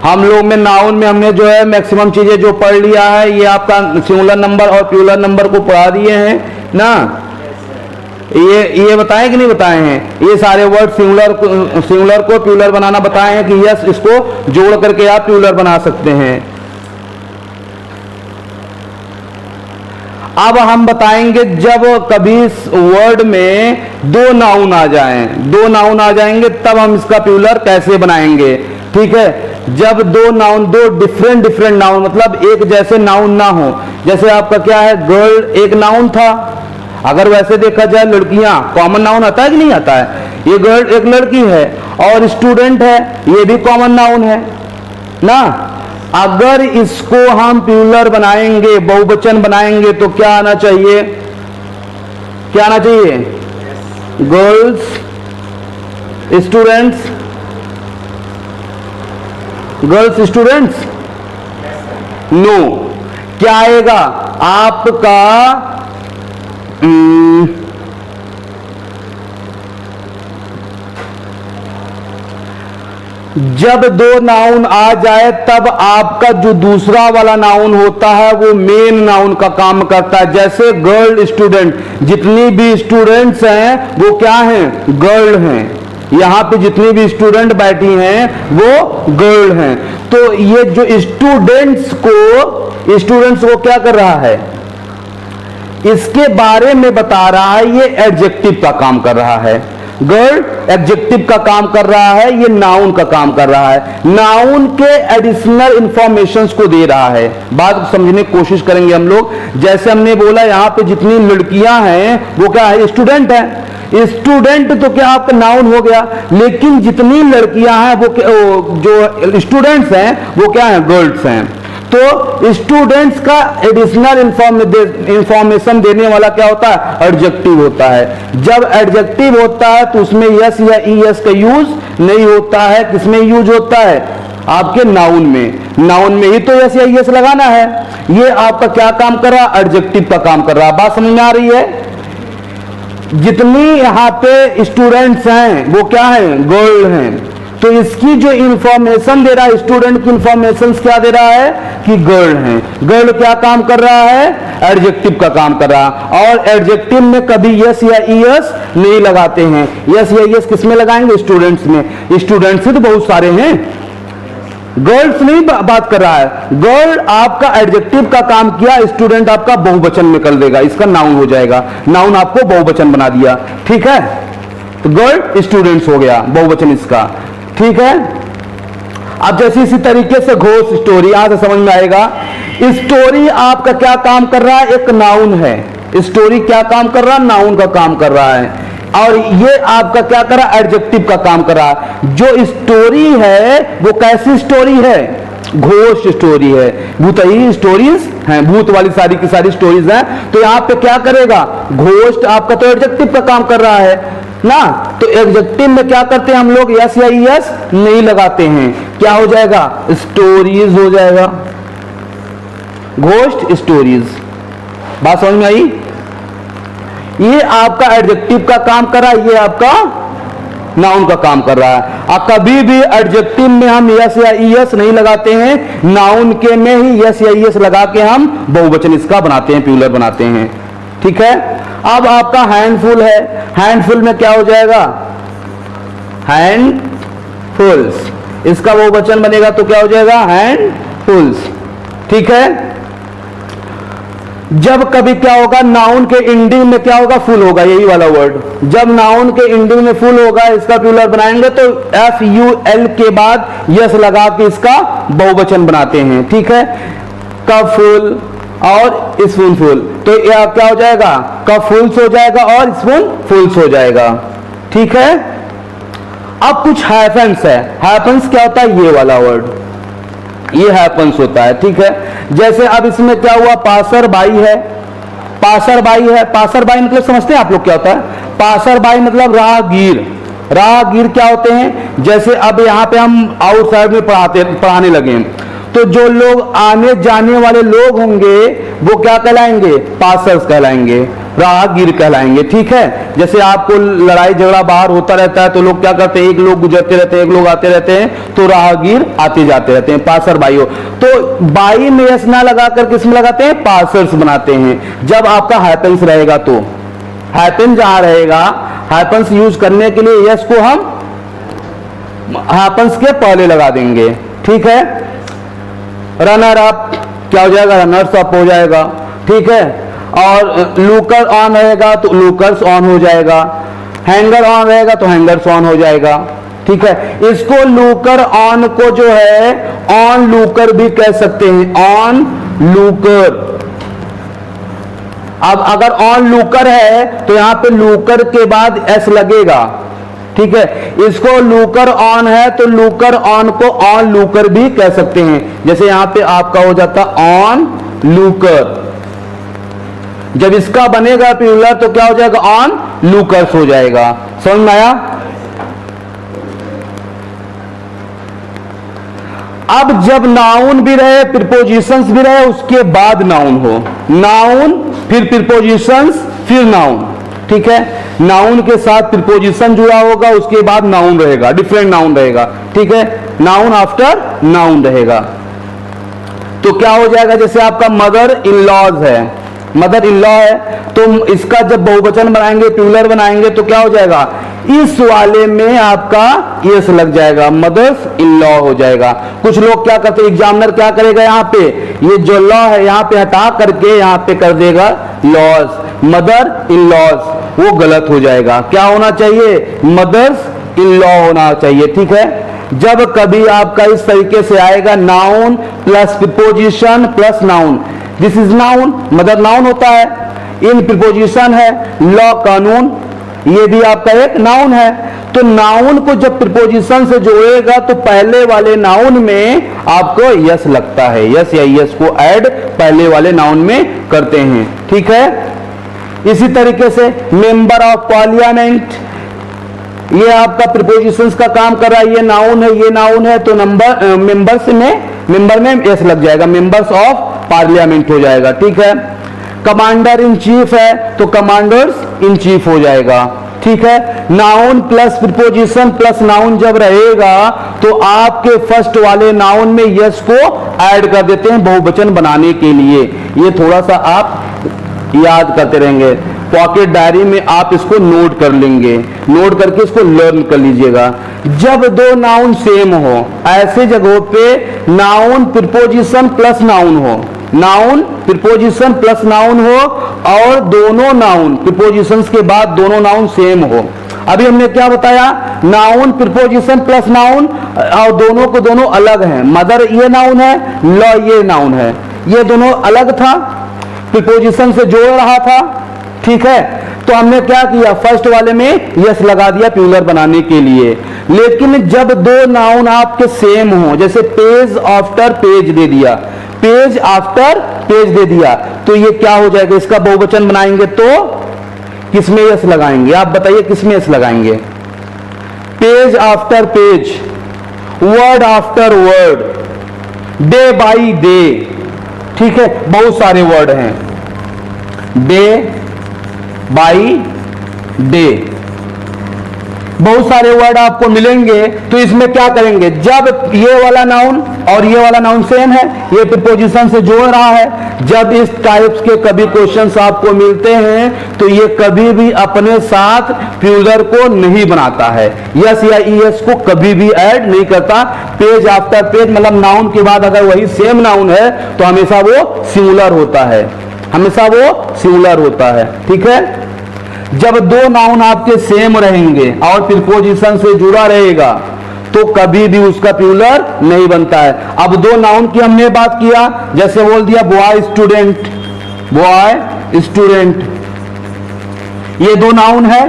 हम लोग में नाउन में हमने जो है मैक्सिमम चीजें जो पढ़ लिया है, ये आपका सिंगुलर नंबर और प्लूरल नंबर को पढ़ा दिए हैं ना। ये बताएं कि नहीं बताए हैं? ये सारे वर्ड सिंगुलर को प्लूरल बनाना बताए हैं कि यस, इसको जोड़ करके आप प्लूरल बना सकते हैं। अब हम बताएंगे जब कभी इस वर्ड में दो नाउन आ जाएंगे तब हम इसका प्लूरल कैसे बनाएंगे। ठीक है, जब दो नाउन, दो डिफरेंट नाउन, मतलब एक जैसे नाउन ना हो। जैसे आपका क्या है, गर्ल एक नाउन था, अगर वैसे देखा जाए लड़कियां कॉमन नाउन आता है कि नहीं आता है। ये गर्ल एक लड़की है, और स्टूडेंट है, ये भी कॉमन नाउन है ना। अगर इसको हम प्लूरल बनाएंगे, बहुवचन बनाएंगे, तो क्या आना चाहिए, क्या आना चाहिए? Girls students, girls students. No, क्या आएगा आपका जब दो नाउन आ जाए तब आपका जो दूसरा वाला नाउन होता है वो मेन नाउन का काम करता है। जैसे गर्ल स्टूडेंट, जितनी भी स्टूडेंट्स हैं वो क्या हैं, गर्ल हैं। यहां पे जितनी भी स्टूडेंट बैठी हैं वो गर्ल हैं। तो ये जो स्टूडेंट्स को क्या कर रहा है, इसके बारे में बता रहा है, ये एडजेक्टिव का काम कर रहा है। गर्ल एडजेक्टिव का काम कर रहा है, ये नाउन का काम कर रहा है। नाउन के एडिशनल इंफॉर्मेशंस को दे रहा है। बात को समझने की कोशिश करेंगे हम लोग। जैसे हमने बोला यहां पे जितनी लड़कियां हैं वो क्या है, स्टूडेंट है। स्टूडेंट तो क्या आपका नाउन हो गया, लेकिन जितनी लड़कियां हैं वो जो स्टूडेंट्स हैं वो क्या है, गर्ल्स हैं। तो स्टूडेंट्स का एडिशनल इंफॉर्मेशन देने वाला क्या होता है, एडजेक्टिव होता है। जब एडजेक्टिव होता है तो उसमें यस या ईएस का यूज नहीं होता है। किसमें यूज होता है, आपके नाउन में। नाउन में ही तो यस या ईएस लगाना है। ये आपका क्या काम कर रहा है, एडजेक्टिव का काम कर रहा है। बात समझ में आ रही है? जितनी यहां पे स्टूडेंट्स हैं वो क्या है, गर्ल हैं। तो इसकी जो इंफॉर्मेशन दे रहा है, स्टूडेंट की इंफॉर्मेशन क्या दे रहा है कि गर्ल है। गर्ल क्या काम कर रहा है, एडजेक्टिव का काम कर रहा है। और एडजेक्टिव में कभी यस या ईएस नहीं लगाते हैं। यस या ईएस किसमें लगाएंगे, स्टूडेंट्स में। स्टूडेंट्स तो बहुत सारे हैं, गर्ल्स नहीं बात कर रहा है। गर्ल आपका एडजेक्टिव का काम किया, स्टूडेंट आपका बहुवचन में कर देगा, इसका नाउन हो जाएगा। नाउन आपको बहुवचन बना दिया। ठीक है, तो गर्ल स्टूडेंट्स हो गया बहुवचन इसका। ठीक है, अब जैसे इसी तरीके से घोष स्टोरी, यहां से समझ में आएगा। स्टोरी आपका क्या काम कर रहा है, एक नाउन है। स्टोरी क्या काम कर रहा है, नाउन का काम कर रहा है। और ये आपका क्या कर रहा है, एडजेक्टिव का काम कर रहा है। जो स्टोरी है वो कैसी स्टोरी है, घोष स्टोरी है। भूतही स्टोरीज हैं, भूत वाली सारी की सारी स्टोरीज हैं। तो यहां पे क्या करेगा, घोष आपका तो एडजेक्टिव का काम कर रहा है ना। तो एडजेक्टिव में क्या करते हैं हम लोग, यस या ईएस नहीं लगाते हैं। क्या हो जाएगा, स्टोरीज हो जाएगा, घोस्ट स्टोरीज। बात समझ में आई? ये आपका एडजेक्टिव का काम कर रहा है, ये आपका नाउन का काम कर रहा है। और कभी भी एडजेक्टिव में हम यस या ईएस नहीं लगाते हैं, नाउन के में ही यस या ईएस लगा के हम बहुवचन इसका बनाते हैं, प्लूरल बनाते हैं। ठीक है, अब आपका हैंडफुल है। हैंडफुल में क्या हो जाएगा, हैंडफुल्स। इसका बहुवचन बनेगा तो क्या हो जाएगा, हैंडफुल्स। ठीक है, जब कभी क्या होगा, नाउन के एंडिंग में क्या होगा, फुल होगा, यही वाला वर्ड। जब नाउन के एंडिंग में फुल होगा, इसका प्लूरल बनाएंगे तो FUL के बाद यस लगा के इसका बहुवचन बनाते हैं। ठीक है, कप फुल और स्पून फुल, तो यह क्या हो जाएगा, कप फुल्स हो जाएगा और स्पून फुल्स हो जाएगा। ठीक है, अब कुछ हैपन्स है। हैपन्स क्या होता है, ये वाला वर्ड, ये हैपन्स होता है। ठीक है, जैसे अब इसमें क्या हुआ, पासर बाई है। पासर बाई है, पासर बाई मतलब समझते हैं आप लोग क्या होता है, पासर बाई मतलब राहगीर। राहगीर क्या होते हैं, जैसे अब यहां पे हम आउटसाइड में पढ़ाने लगे, तो जो लोग आने जाने वाले लोग होंगे वो क्या कहलाएंगे, पासर्स कहलाएंगे। राहगीर कहलाएंगे। ठीक है, जैसे आपको लड़ाई झगड़ा बाहर होता रहता है तो लोग क्या करते हैं, एक लोग गुजरते रहते हैं, एक लोग आते रहते हैं, तो राहगीर आते जाते रहते हैं, पासर बाई हो। तो बाई में यस ना लगाकर किस में लगाते हैं, पासर्स बनाते हैं। जब आपका हैपेंस रहेगा तो हैपेंस जहां रहेगा, हैपेंस यूज करने के लिए यस को हम हैपेंस के पहले लगा देंगे। ठीक है, रनर अप क्या हो जाएगा, रनर्स अप हो जाएगा। ठीक है, और लूकर ऑन रहेगा तो लूकर्स ऑन हो जाएगा, हैंगर ऑन रहेगा तो हैंगर्स ऑन हो जाएगा। ठीक है, इसको लूकर ऑन को जो है ऑन लूकर भी कह सकते हैं, ऑन लूकर। अब अगर ऑन लूकर है तो यहां पे लूकर के बाद एस लगेगा। ठीक है, इसको लूकर ऑन है तो लूकर ऑन को ऑन लूकर भी कह सकते हैं। जैसे यहां पे आपका हो जाता ऑन लूकर। जब इसका बनेगा प्लूरल तो क्या हो जाएगा, ऑन लूकर्स हो जाएगा। समझ में आया? अब जब नाउन भी रहे प्रीपोजिशंस भी रहे उसके बाद नाउन हो, नाउन फिर प्रीपोजिशंस फिर नाउन। ठीक है, नाउन के साथ प्रीपोजिशन जुड़ा होगा, उसके बाद नाउन रहेगा, डिफरेंट नाउन रहेगा। ठीक है, नाउन आफ्टर नाउन रहेगा। तो क्या हो जाएगा, जैसे आपका मदर इन लॉज है, मदर इन लॉ है, तो इसका जब बहुवचन बनाएंगे प्लूरल बनाएंगे तो क्या हो जाएगा, इस वाले में आपका यस लग जाएगा, मदर्स इन लॉ हो जाएगा। कुछ लोग क्या करते हैं, एग्जामिनर क्या करेगा, यहाँ पे ये जो लॉ है यहाँ पे हटा करके यहाँ पे कर देगा लॉज, मदर इन लॉज, वो गलत हो जाएगा। क्या होना चाहिए, मदर्स इन लॉ होना चाहिए। ठीक है, जब कभी आपका इस तरीके से आएगा noun plus preposition plus noun, this is noun, mother noun होता है, इन प्रीपोजिशन है, लॉ कानून, ये भी आपका एक नाउन है। तो नाउन को जब प्रीपोजिशन से जोड़ेगा तो पहले वाले नाउन में आपको यस लगता है, यस या यस को ऐड पहले वाले नाउन में करते हैं। ठीक है, इसी तरीके से मेंबर ऑफ पार्लियामेंट, ये आपका प्रीपोजिशंस का काम कर रहा है, ये नाउन है, ये नाउन है, तो नंबर मेंबर्स में, मेंबर में यस लग जाएगा, मेंबर्स ऑफ पार्लियामेंट हो जाएगा। ठीक है, कमांडर इन चीफ है तो कमांडर्स इन चीफ हो जाएगा। ठीक है, noun plus preposition plus noun जब रहेगा तो आपके फर्स्ट वाले नाउन में यस को ऐड कर देते हैं बहुवचन बनाने के लिए। ये थोड़ा सा आप याद करते रहेंगे, पॉकेट डायरी में आप इसको नोट कर लेंगे, नोट करके इसको लर्न कर लीजिएगा। जब दो नाउन सेम हो, ऐसे जगहों पे नाउन प्रीपोजिशन प्लस नाउन हो, नाउन प्रीपोजिशन प्लस नाउन हो और दोनों नाउन प्रीपोजिशंस के बाद दोनों नाउन सेम हो। अभी हमने क्या बताया, नाउन प्रीपोजिशन प्लस नाउन और दोनों को दोनों अलग हैं, मदर ये नाउन है, लॉ ये नाउन है, ये दोनों अलग था, प्रीपोजिशन से जोड़ रहा था। ठीक है, तो हमने क्या किया, फर्स्ट वाले में यस लगा दिया प्लूरल बनाने के लिए। लेकिन जब दो नाउन आपके सेम हो, जैसे पेज आफ्टर पेज दे दिया, पेज आफ्टर पेज दे दिया, तो ये क्या हो जाएगा, इसका बहुवचन बनाएंगे तो किसमें यस लगाएंगे, आप बताइए किसमें यस लगाएंगे, page after page, word after word, day by day. ठीक है, बहुत सारे वर्ड हैं, डे बाई डे, बहुत सारे वर्ड आपको मिलेंगे। तो इसमें क्या करेंगे, जब ये वाला नाउन और ये वाला नाउन सेम है, ये प्रीपोजिशन से जोड़ रहा है, जब इस टाइप्स के कभी क्वेश्चंस आपको मिलते हैं तो ये कभी भी अपने साथ प्लूरल को नहीं बनाता है, यस या ईएस को कभी भी ऐड नहीं करता। पेज आफ्टर पेज मतलब नाउन के बाद अगर वही सेम नाउन है तो हमेशा वो सिंगुलर होता है, हमेशा वो सिंगुलर होता है। ठीक है, जब दो नाउन आपके सेम रहेंगे और प्रीपोजिशन से जुड़ा रहेगा तो कभी भी उसका प्लूरल नहीं बनता है। अब दो नाउन की हमने बात किया, जैसे बोल दिया बॉय स्टूडेंट, बॉय स्टूडेंट, ये दो नाउन है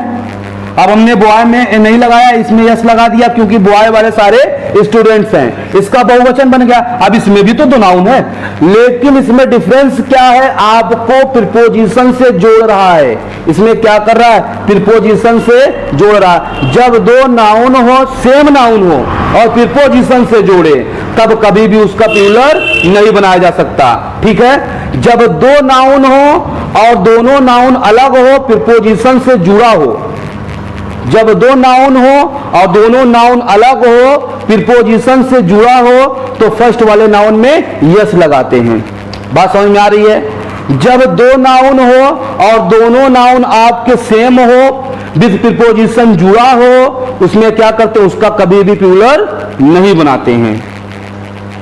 अब हमने बॉय में नहीं लगाया, इसमें यस लगा दिया क्योंकि बॉय वाले सारे स्टूडेंट्स हैं, इसका बहुवचन बन गया। अब इसमें भी तो नाउन है, लेकिन इसमें डिफरेंस क्या है, आपको प्रीपोजिशन से जोड़ रहा है। इसमें क्या कर रहा है, प्रीपोजिशन से जोड़ रहा है। जब दो नाउन हो, सेम नाउन हो और प्रीपोजिशन से जोड़े, तब कभी भी उसका प्लूरल नहीं बनाया जा सकता। ठीक है, जब दो नाउन हो और दोनों नाउन अलग हो, प्रीपोजिशन से जुड़ा हो, जब दो नाउन हो और दोनों नाउन अलग हो, प्रीपोजिशन से जुड़ा हो, तो फर्स्ट वाले नाउन में यस लगाते हैं। बात समझ में आ रही है? जब दो नाउन हो और दोनों नाउन आपके सेम हो, विद प्रीपोजिशन जुड़ा हो, उसमें क्या करते हैं, उसका कभी भी प्लूरल नहीं बनाते हैं।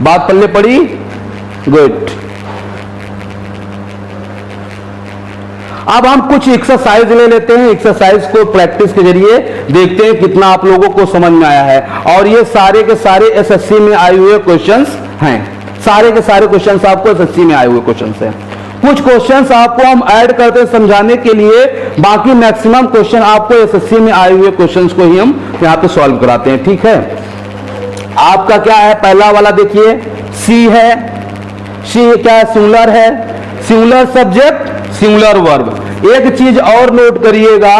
बात पल्ले पड़ी? गुड। अब हम कुछ एक्सरसाइज ले लेते हैं, एक्सरसाइज को प्रैक्टिस के जरिए देखते हैं कितना आप लोगों को समझ में आया है। और ये सारे के सारे एसएससी में आए हुए क्वेश्चंस हैं, सारे के सारे क्वेश्चंस आपको एसएससी में आए हुए क्वेश्चंस हैं। कुछ क्वेश्चंस आपको हम ऐड करते हैं समझाने के लिए, बाकी मैक्सिमम क्वेश्चन आपको एसएससी में आए हुए क्वेश्चंस को ही हम यहाँ पे सॉल्व कराते हैं। ठीक है, आपका क्या है, पहला वाला देखिए, सी है। सी क्या है, सिंगुलर है, सिंगुलर सब्जेक्ट सिंगुलर वर्ब। एक चीज और नोट करिएगा,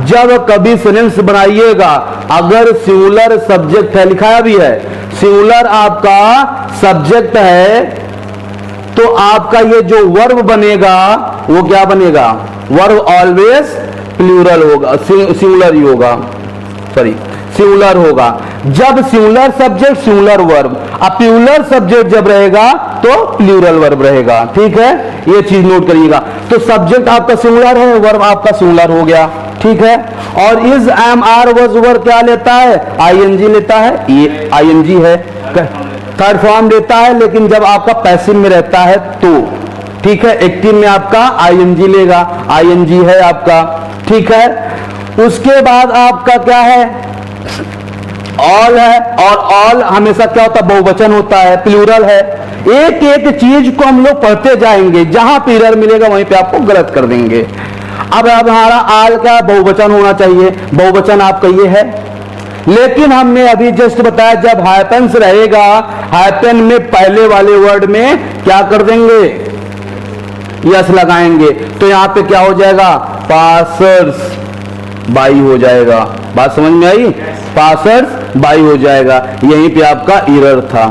जब कभी सेंटेंस बनाइएगा, अगर सिंगुलर सब्जेक्ट है, लिखाया भी है, सिंगुलर आपका सब्जेक्ट है, तो आपका ये जो वर्ब बनेगा वो क्या बनेगा, वर्ब ऑलवेज प्लूरल होगा, सिंगुलर ही होगा, सॉरी सिंगुलर होगा। जब सिंगुलर सब्जेक्ट सिंगुलर वर्ब, अब प्लूरल सब्जेक्ट जब रहेगा तो प्लूरल वर्ब रहेगा। ठीक है, ये चीज नोट करिएगा। तो सब्जेक्ट आपका सिंगुलर है, वर्ब आपका सिंगुलर हो गया। ठीक है, और इज, एम, आर, वॉज, वर क्या लेता है, आईएनजी लेता है, ये आईएनजी है, थर्ड फॉर्म लेता है, लेकिन जब आपका पैसिव में रहता है तो। ठीक है, एक्टिव में आपका आईएनजी लेगा, आईएनजी है आपका। ठीक है, उसके बाद आपका क्या है, ऑल है, और ऑल हमेशा क्या होता है, बहुवचन होता है, प्लूरल है। एक एक चीज को हम लोग पढ़ते जाएंगे, जहां प्लूरल मिलेगा वहीं पे आपको गलत कर देंगे। अब हमारा ऑल का बहुवचन होना चाहिए, बहुवचन आपका ये है, लेकिन हमने अभी जस्ट बताया जब हैपेंस रहेगा, हैपन में पहले वाले वर्ड में क्या कर देंगे, यस लगाएंगे, तो यहां पे क्या हो जाएगा, पासर्स बाई हो जाएगा। बात समझ में आई, पासर्स बाई हो जाएगा। यहीं पे आपका एरर था,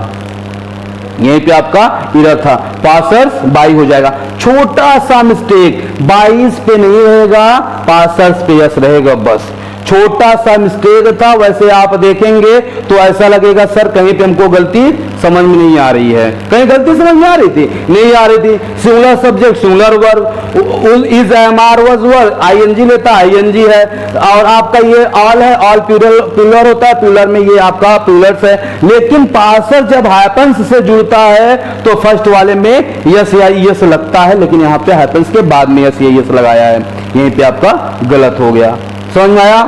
यहीं पे आपका एरर था, पासर्स बाई हो जाएगा। छोटा सा मिस्टेक, 22 पे नहीं रहेगा, पासर्स पे यस रहेगा, बस छोटा सा मिस्टेक था। वैसे आप देखेंगे तो ऐसा लगेगा सर कहीं पे हमको गलती समझ में नहीं आ रही है, कहीं गलती समझ में आ रही थी, नहीं आ रही थी। Singular subject singular verb, is, am, are, was, were, ING लेता है, आईएनजी है। और आपका ये ऑल है, ऑल प्लूरल होता है, प्लूरल में ये आपका प्लूरल्स है। लेकिन पासर जब हैपेंस से जुड़ता है तो फर्स्ट वाले में यस या यस लगता है, लेकिन यहाँ पे हैपेंस के बाद में यस या यस लगाया है, यहीं पे आपका गलत हो गया। समझ में आया?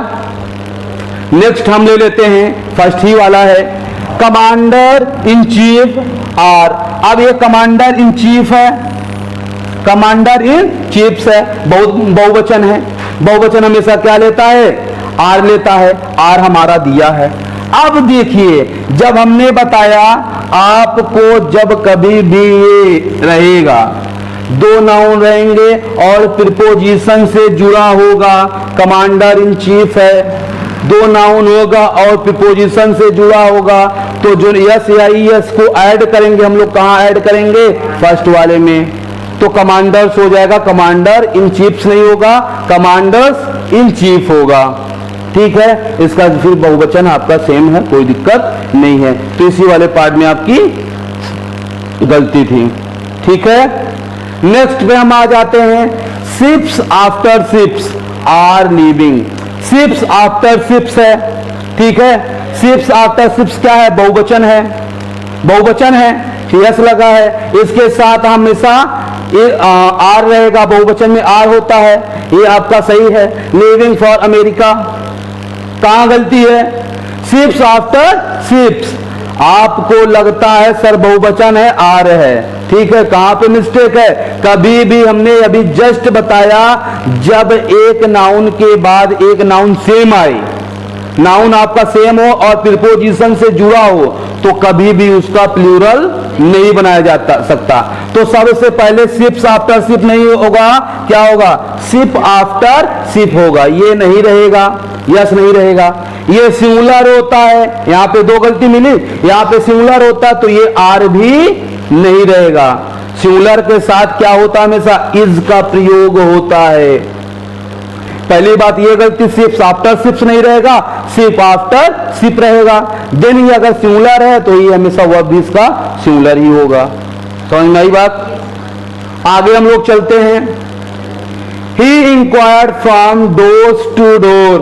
नेक्स्ट हम ले लेते हैं, फर्स्ट ही वाला है, कमांडर इन चीफ आर। अब ये कमांडर इन चीफ है, कमांडर इन चीफ्स है, बहुवचन है। बहुवचन हमेशा क्या लेता है, आर लेता है, आर हमारा दिया है। अब देखिए, जब हमने बताया आपको जब कभी भी ये रहेगा, दो नाउन रहेंगे और प्रीपोजिशन से जुड़ा होगा, कमांडर इन चीफ है, दो नाउन होगा और प्रीपोजिशन से जुड़ा होगा, तो जो यस या यस को ऐड करेंगे हम लोग, कहां ऐड करेंगे, फर्स्ट वाले में, तो कमांडर्स हो जाएगा, कमांडर इन चीफ्स नहीं होगा, कमांडर्स इन चीफ होगा। ठीक है, इसका फिर बहुवचन आपका सेम है, कोई दिक्कत नहीं है। तो इसी वाले पार्ट में आपकी गलती थी। ठीक है, नेक्स्ट पे हम आ जाते हैं, ships after ships are leaving. Ships after ships है, ठीक है, शिप्स आफ्टर शिप्स क्या है, बहुवचन है, बहुवचन है, यस लगा है, इसके साथ हमेशा आर रहेगा, बहुवचन में आर होता है, ये आपका सही है। लिविंग फॉर अमेरिका, कहां गलती है, शिप्स आफ्टर शिप्स, आपको लगता है सर बहुवचन है, आर है, ठीक है, कहां पे मिस्टेक है? कभी भी हमने अभी जस्ट बताया, जब एक नाउन के बाद एक नाउन सेम आए, नाउन आपका सेम हो और प्रीपोजिशन से जुड़ा हो, तो कभी भी उसका प्लूरल नहीं बनाया जा सकता। तो सबसे पहले शिप्स आफ्टर शिप नहीं होगा, क्या होगा? शिप आफ्टर शिप होगा, ये नहीं रहेगा, यस नहीं रहेगा। ये सिंगुलर होता है, यहां पे दो गलती मिली, यहां पे सिंगुलर होता तो ये आर भी नहीं रहेगा। सिंगुलर के साथ क्या होता है? हमेशा इज का प्रयोग होता है। पहली बात ये गलती, शिप्स आफ्टर शिप्स नहीं रहेगा, शिप आफ्टर शिप रहेगा। देन ये अगर सिंगुलर है तो ये हमेशा वर्ब भी इसका सिंगुलर ही होगा। समझ में आई बात? आगे हम लोग चलते हैं। He inquired from doors to door,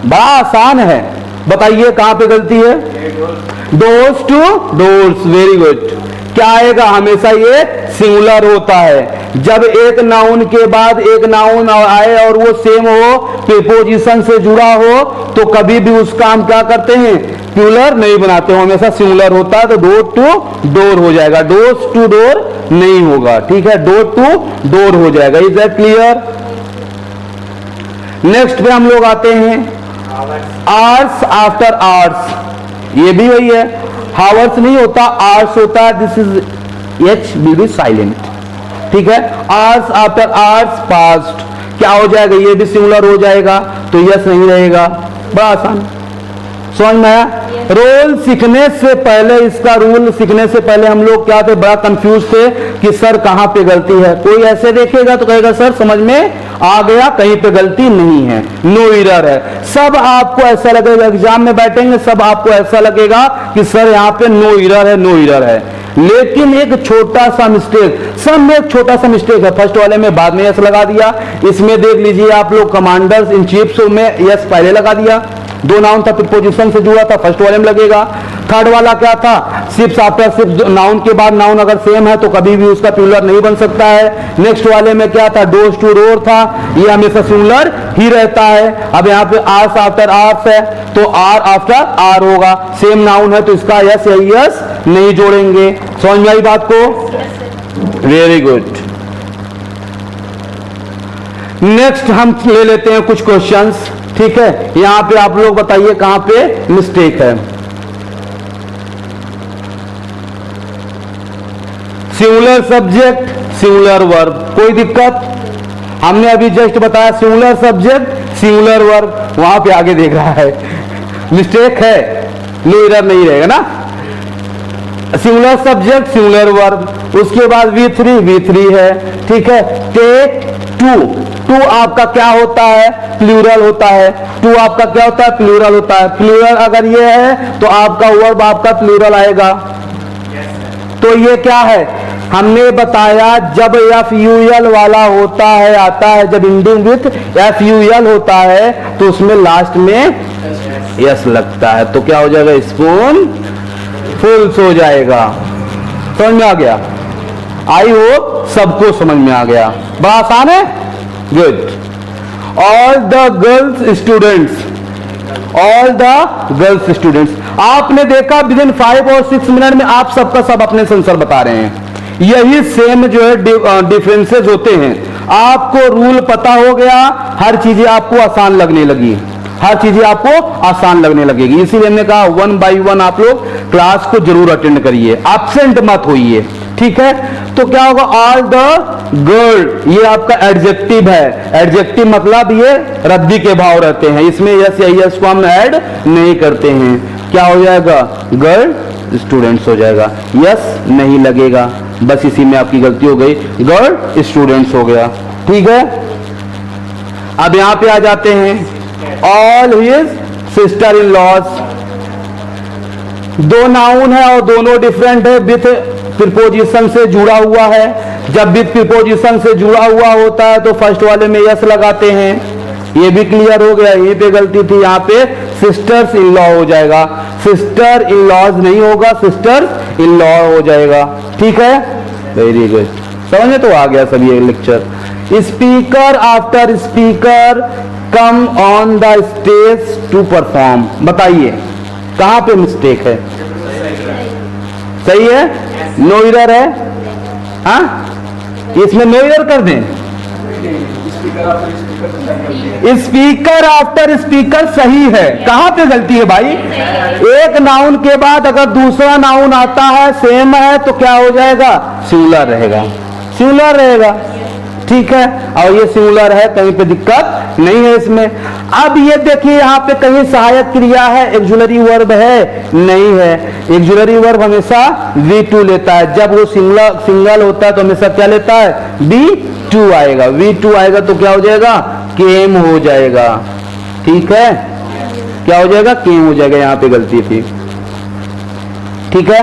बड़ा आसान है, बताइए कहां पे गलती है? Doors to doors, very good. क्या आएगा? हमेशा ये सिंगुलर होता है। जब एक नाउन के बाद एक नाउन आए और वो सेम हो, प्रीपोजिशन से जुड़ा हो, तो कभी भी उसका हम क्या करते हैं? प्लूरल नहीं बनाते हो, हमेशा सिंगुलर होता है। तो डोर टू डोर हो जाएगा, डोर्स टू डोर नहीं होगा, ठीक है, डोर टू डोर हो जाएगा। Is that clear? नेक्स्ट पे हम लोग आते हैं, आवर्स आफ्टर आवर्स, ये भी वही है, हावर्स नहीं होता, आवर्स होता है। This is H B B silent, ठीक है। आवर्स आफ्टर आवर्स पास्ट, क्या हो जाएगा? ये भी सिंगुलर हो जाएगा, तो यस नहीं रहेगा। बड़ा आसान, समझ में आया? रोल सीखने से पहले, इसका रूल सीखने से पहले हम लोग क्या थे? बड़ा कंफ्यूज थे कि सर कहां पे गलती है। कोई ऐसे देखेगा तो कहेगा सर समझ में आ गया, कहीं पे गलती नहीं है, नो एरर है। सब आपको ऐसा लगेगा, एग्जाम में बैठेंगे सब आपको ऐसा लगेगा कि सर यहाँ पे नो एरर है, नो एरर है। लेकिन एक छोटा सा मिस्टेक, सब में एक छोटा सा मिस्टेक है। फर्स्ट वाले में बाद में यस लगा दिया, इसमें देख लीजिए आप लोग, कमांडर्स इन चीफ्स में यस पहले लगा दिया, दो नाउन था, प्रीपोजिशन से जुड़ा था, फर्स्ट वाले में लगेगा। थर्ड वाला क्या था? शिप्स आफ्टर शिप्स, नाउन के बाद नाउन अगर सेम है तो कभी भी उसका प्लूरल नहीं बन सकता है। नेक्स्ट वाले में क्या था? डोर्स टू डोर था, ये हमेशा सिंगुलर ही रहता है। अब यहाँ पे आर्स आफ्टर आर्स है, तो आर आफ्टर आर होगा, सेम नाउन है तो इसका यस या यस नहीं जोड़ेंगे। समझ में आई बात को? Very good. नेक्स्ट हम ले लेते हैं कुछ क्वेश्चंस, ठीक है। यहां पे आप लोग बताइए कहां पे मिस्टेक है। सिंगुलर सब्जेक्ट, सिंगुलर वर्ब, कोई दिक्कत? हमने अभी जस्ट बताया सिंगुलर सब्जेक्ट, सिंगुलर वर्ब, वहां पे आगे देख रहा है मिस्टेक है, नो एरर नहीं रहेगा ना। सिंगुलर सब्जेक्ट, सिंगुलर वर्ब, उसके बाद V3 है, ठीक है। टेक टू, टू आपका क्या होता है? प्लूरल होता है। टू आपका क्या होता है? प्लूरल होता है। प्लूरल अगर ये है तो आपका वर्ब आपका प्लूरल आएगा। तो ये क्या है? हमने बताया जब FUL वाला होता है, आता है, जब एंडिंग विथ FUL होता है तो उसमें लास्ट में यस लगता है, तो क्या हो जाएगा? स्पून फुल्स हो जाएगा। समझ में आ गया? आई होप सबको समझ में आ गया। बड़ा आसान है, good. All the girls students, all the girls students, आपने देखा विद इन 5 और 6 मिनट में आप सबका सब अपने आंसर बता रहे हैं। यही सेम जो है डिफरेंसेस होते हैं। आपको रूल पता हो गया, हर चीजें आपको आसान लगने लगी, हर चीजें आपको आसान लगने लगेगी। इसीलिए हमने कहा 1 by 1 आप लोग क्लास को जरूर अटेंड करिए, एब्सेंट मत होइए, ठीक है। तो क्या होगा? ऑल द गर्ल, ये आपका एडजेक्टिव है। एडजेक्टिव मतलब ये रद्दी के भाव रहते हैं, इसमें यस या यस को हम ऐड नहीं करते हैं। क्या हो जाएगा? गर्ल स्टूडेंट्स हो जाएगा, यस नहीं लगेगा, बस इसी में आपकी गलती हो गई, गर्ल स्टूडेंट्स हो गया, ठीक है। अब यहां पे आ जाते हैं, all his sister in laws, दो नाउन है और दोनों डिफरेंट है, विथ प्रीपोजिशन से जुड़ा हुआ है। जब विथ प्रीपोजिशन से जुड़ा हुआ होता है तो फर्स्ट वाले में यस लगाते हैं, ये भी क्लियर हो गया। यहीं पे गलती थी, यहाँ पे सिस्टर्स इन लॉ हो जाएगा, सिस्टर इन लॉज नहीं होगा, सिस्टर्स इन लॉ हो जाएगा, ठीक है। वेरी गुड, समझ में तो आ गया सब ये lecture. Speaker after speaker come on the stage to perform, बताइए कहां पे मिस्टेक है? सही है, नो एरर है। हाँ, इसमें नो एरर कर दें। स्पीकर आफ्टर स्पीकर सही है। कहां पे गलती है भाई? एक नाउन के बाद अगर दूसरा नाउन आता है सेम है तो क्या हो जाएगा? सिंगुलर रहेगा, सिंगुलर रहेगा। ठीक है, और ये सिंगुलर है, कहीं पे दिक्कत नहीं है इसमें। अब ये देखिए यहां पे कहीं सहायक क्रिया है, एक्सुलरी वर्ब है? नहीं है। एक्सुलरी वर्ब हमेशा V2 लेता है। जब वो सिंगल होता है तो हमेशा क्या लेता है? V2 आएगा। V2 आएगा तो क्या हो जाएगा? केम हो जाएगा। ठीक है, क्या हो जाएगा? केम हो जाएगा। यहां पे गलती थी। ठीक है।